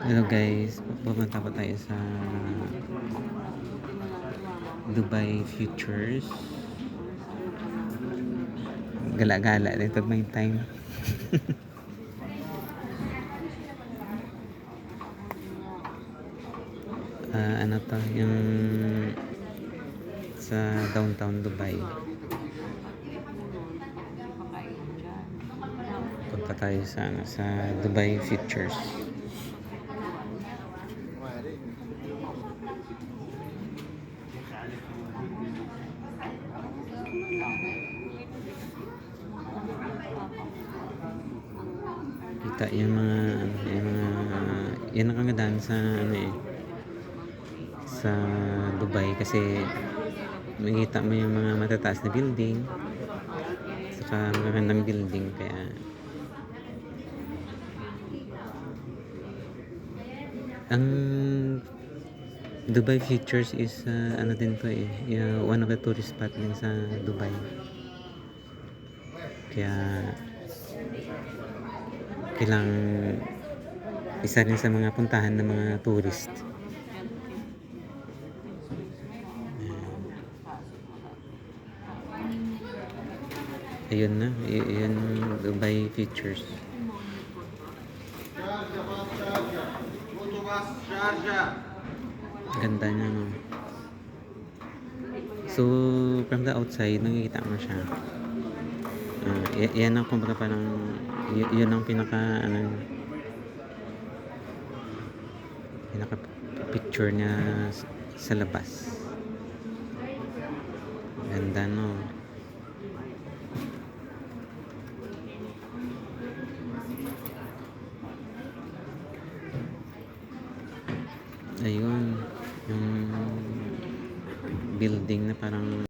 Hello guys, pupunta po tayo sa Dubai Futures. Gala-gala dito may time. Ano to, yung sa downtown Dubai. Punta tayo sa Dubai Futures. Kita yung mga yan ang kagandahan sa sa Dubai kasi makita mo yung mga matataas na building saka magagandang building, kaya ang Dubai Futures is ano din to one of the tourist spot din sa Dubai, kaya kailang isa rin sa mga puntahan ng mga tourist. Ayun na, yun Dubai Futures. Ganda niya, no? So from the outside nakikita mo siya. Yan ang kumbaga parang yun ang pinaka picture niya sa labas. Ganda, no? Ayun yung building na parang